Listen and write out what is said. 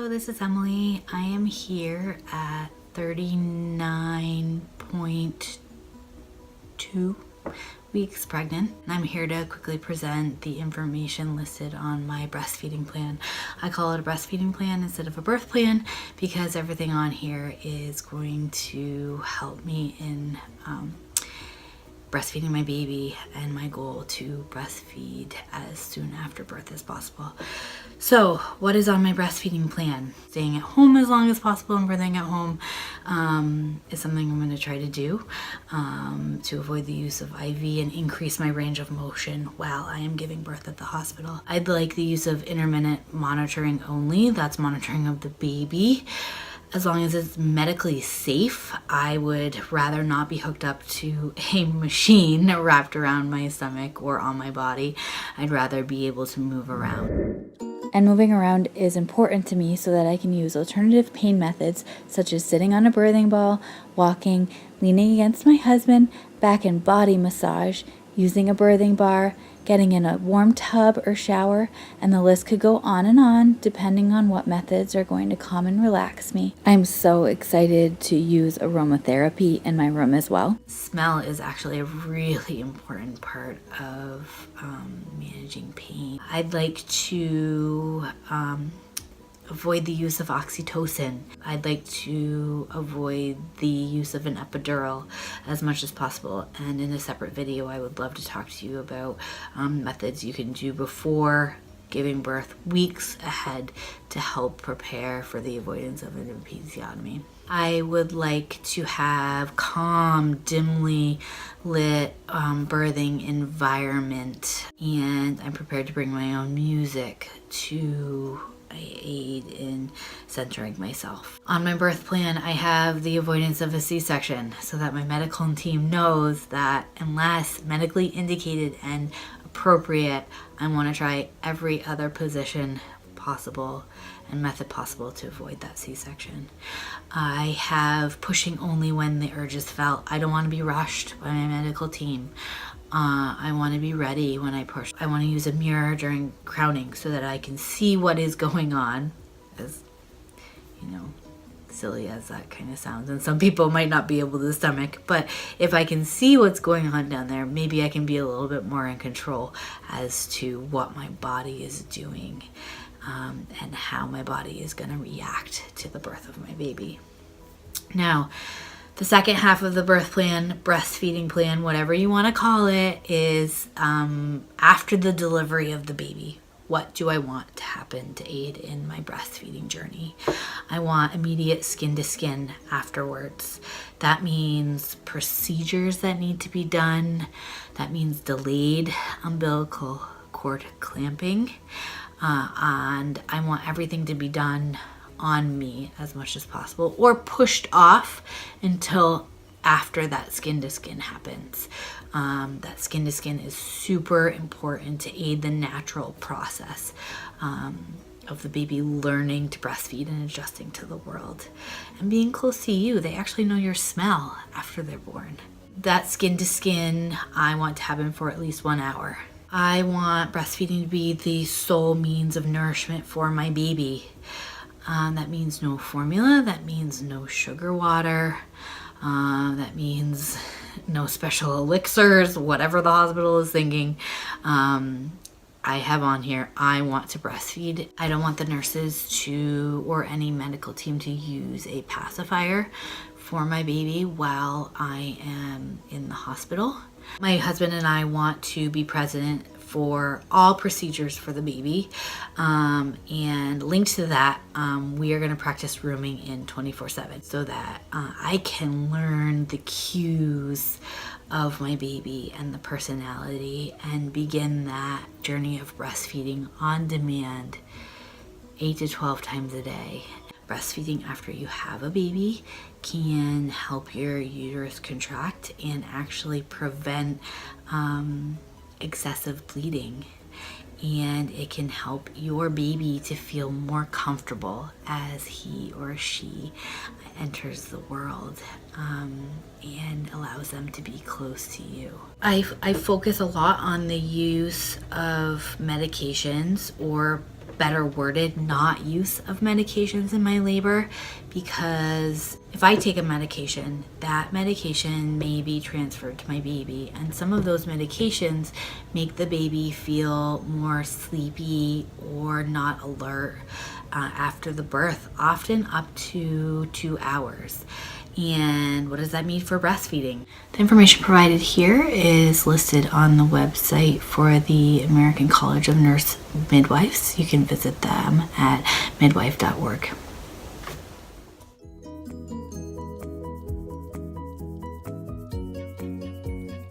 Hello, this is Emily. I am here at 39.2 weeks pregnant. I'm here to quickly present the information listed on my breastfeeding plan. I call it a breastfeeding plan instead of a birth plan because everything on here is going to help me in breastfeeding my baby and my goal to breastfeed as soon after birth as possible. So what is on my breastfeeding plan? Staying at home as long as possible and birthing at home is something I'm going to try to do to avoid the use of IV and increase my range of motion while I am giving birth at the hospital. I'd like the use of intermittent monitoring only. That's monitoring of the baby. As long as it's medically safe, I would rather not be hooked up to a machine wrapped around my stomach or on my body. I'd rather be able to move around. And moving around is important to me so that I can use alternative pain methods such as sitting on a birthing ball, walking, leaning against my husband, back and body massage, using a birthing bar, getting in a warm tub or shower, and the list could go on depending on what methods are going to calm and relax me. I'm so excited to use aromatherapy in my room as well. Smell is actually a really important part of managing pain. I'd like to avoid the use of oxytocin. I'd like to avoid the use of an epidural as much as possible. And in a separate video, I would love to talk to you about methods you can do before giving birth, weeks ahead, to help prepare for the avoidance of an episiotomy. I would like to have calm, dimly lit birthing environment, and I'm prepared to bring my own music to aid in centering myself. On my birth plan, I have the avoidance of a C-section so that my medical team knows that unless medically indicated and appropriate, I want to try every other position possible and method possible to avoid that C-section. I have pushing only when the urge is felt. I don't want to be rushed by my medical team. I want to be ready when I push. I want to use a mirror during crowning so that I can see what is going on, as you know, silly as that kind of sounds, and some people might not be able to stomach, but if I can see what's going on down there, maybe I can be a little bit more in control as to what my body is doing and how my body is going to react to the birth of my baby. Now, the second half of the birth plan, breastfeeding plan, whatever you want to call it, is after the delivery of the baby. What do I want to happen to aid in my breastfeeding journey? I want immediate skin to skin afterwards. That means procedures that need to be done. That means delayed umbilical cord clamping. And I want everything to be done on me as much as possible, or pushed off until after that skin to skin happens. That skin to skin is super important to aid the natural process of the baby learning to breastfeed and adjusting to the world and being close to you. They actually know your smell after they're born. That skin to skin I want to happen for at least 1 hour. I want breastfeeding to be the sole means of nourishment for my baby. That means no formula, that means no sugar water, that means no special elixirs, whatever the hospital is thinking. I have on here, I want to breastfeed. I don't want the nurses to, or any medical team to use a pacifier for my baby while I am in the hospital. My husband and I want to be present for all procedures for the baby, and linked to that, we are going to practice rooming in 24/7 so that I can learn the cues of my baby and the personality and begin that journey of breastfeeding on demand 8 to 12 times a day. Breastfeeding after you have a baby can help your uterus contract and actually prevent excessive bleeding, and it can help your baby to feel more comfortable as he or she enters the world, and allows them to be close to you. I focus a lot on the use of medications or better worded not use of medications in my labor, because if I take a medication, that medication may be transferred to my baby, and some of those medications make the baby feel more sleepy or not alert after the birth, often up to 2 hours. And what does that mean for breastfeeding? The information provided here is listed on the website for the American College of Nurse Midwives. You can visit them at midwife.org.